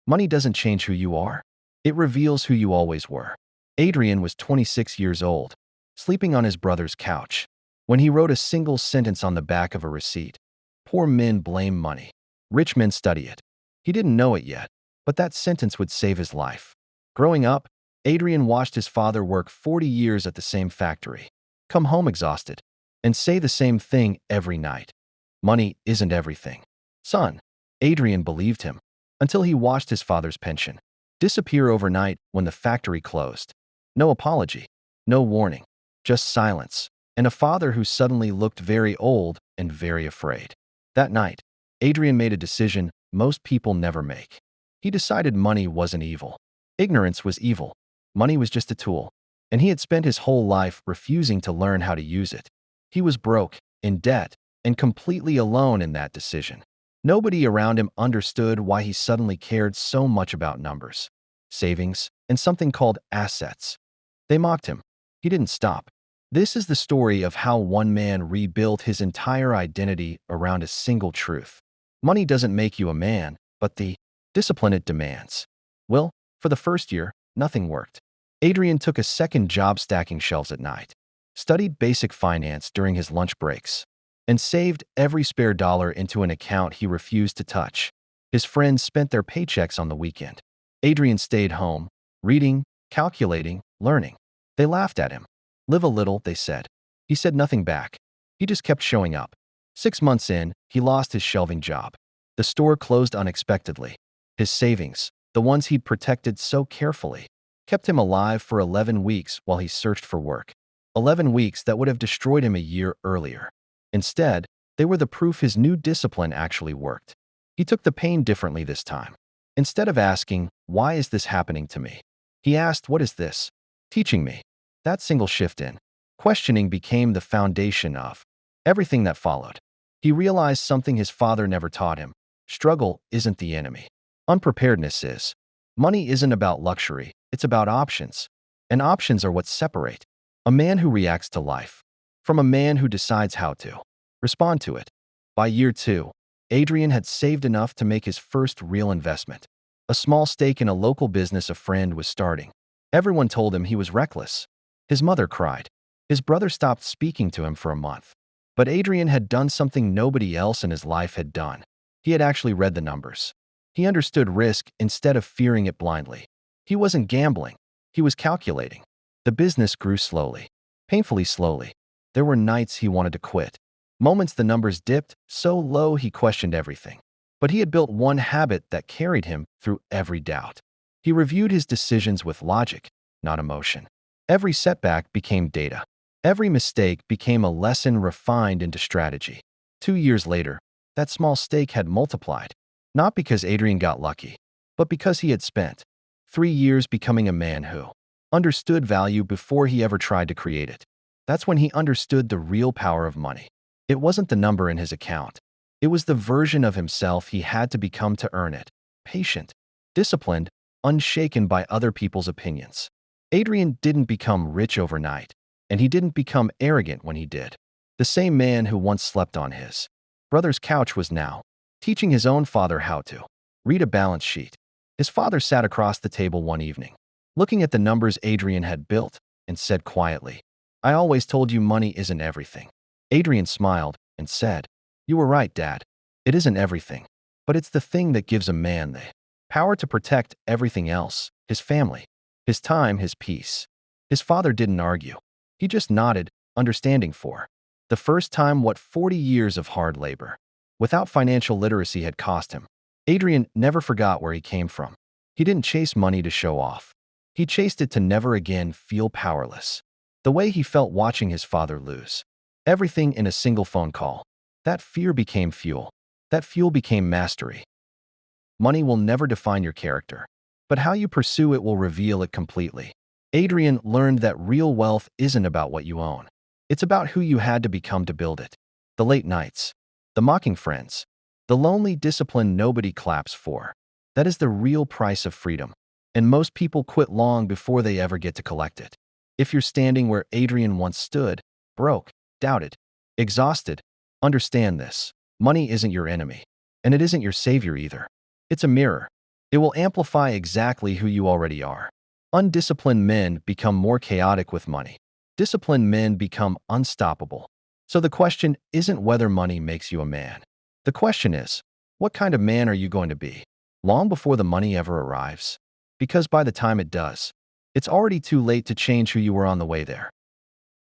Money doesn't change who you are. It reveals who you always were. Adrian was 26 years old, sleeping on his brother's couch, when he wrote a single sentence on the back of a receipt. Poor men blame money. Rich men study it. He didn't know it yet, but that sentence would save his life. Growing up, Adrian watched his father work 40 years at the same factory, come home exhausted, and say the same thing every night. Money isn't everything. Son, Adrian believed him, until he watched his father's pension disappear overnight when the factory closed. No apology, no warning, just silence, and a father who suddenly looked very old and very afraid. That night, Adrian made a decision most people never make. He decided money wasn't evil. Ignorance was evil. Money was just a tool, and he had spent his whole life refusing to learn how to use it. He was broke, in debt, and completely alone in that decision. Nobody around him understood why he suddenly cared so much about numbers, savings, and something called assets. They mocked him. He didn't stop. This is the story of how one man rebuilt his entire identity around a single truth. Money doesn't make you a man, but the discipline it demands. Well, for the first year, nothing worked. Adrian took a second job stacking shelves at night, studied basic finance during his lunch breaks, and saved every spare dollar into an account he refused to touch. His friends spent their paychecks on the weekend. Adrian stayed home, reading, calculating, learning. They laughed at him. Live a little, they said. He said nothing back. He just kept showing up. 6 months in, he lost his shelving job. The store closed unexpectedly. His savings, the ones he'd protected so carefully, kept him alive for 11 weeks while he searched for work. 11 weeks that would have destroyed him a year earlier. Instead, they were the proof his new discipline actually worked. He took the pain differently this time. Instead of asking, "Why is this happening to me?" he asked, "What is this teaching me?" That single shift in questioning became the foundation of everything that followed. He realized something his father never taught him. Struggle isn't the enemy. Unpreparedness is. Money isn't about luxury, it's about options. And options are what separate a man who reacts to life from a man who decides how to respond to it. By year 2, Adrian had saved enough to make his first real investment, a small stake in a local business a friend was starting. Everyone told him he was reckless. His mother cried. His brother stopped speaking to him for a month. But Adrian had done something nobody else in his life had done. He had actually read the numbers. He understood risk instead of fearing it blindly. He wasn't gambling. He was calculating. The business grew slowly, painfully slowly. There were nights he wanted to quit. Moments the numbers dipped so low he questioned everything. But he had built one habit that carried him through every doubt. He reviewed his decisions with logic, not emotion. Every setback became data. Every mistake became a lesson refined into strategy. 2 years later, that small stake had multiplied, not because Adrian got lucky, but because he had spent 3 years becoming a man who understood value before he ever tried to create it. That's when he understood the real power of money. It wasn't the number in his account. It was the version of himself he had to become to earn it. Patient, disciplined, unshaken by other people's opinions. Adrian didn't become rich overnight, and he didn't become arrogant when he did. The same man who once slept on his brother's couch was now teaching his own father how to read a balance sheet. His father sat across the table one evening, looking at the numbers Adrian had built, and said quietly, "I always told you money isn't everything." Adrian smiled and said, "You were right, Dad. It isn't everything, but it's the thing that gives a man the power to protect everything else, his family, his time, his peace." His father didn't argue. He just nodded, understanding for the first time what 40 years of hard labor without financial literacy had cost him. Adrian never forgot where he came from. He didn't chase money to show off. He chased it to never again feel powerless. The way he felt watching his father lose everything in a single phone call. That fear became fuel. That fuel became mastery. Money will never define your character, but how you pursue it will reveal it completely. Adrian learned that real wealth isn't about what you own. It's about who you had to become to build it. The late nights, the mocking friends, the lonely discipline nobody claps for. That is the real price of freedom. And most people quit long before they ever get to collect it. If you're standing where Adrian once stood, broke, doubted, exhausted, understand this. Money isn't your enemy, and it isn't your savior either. It's a mirror. It will amplify exactly who you already are. Undisciplined men become more chaotic with money. Disciplined men become unstoppable. So the question isn't whether money makes you a man. The question is, what kind of man are you going to be? Long before the money ever arrives? Because by the time it does, it's already too late to change who you were on the way there.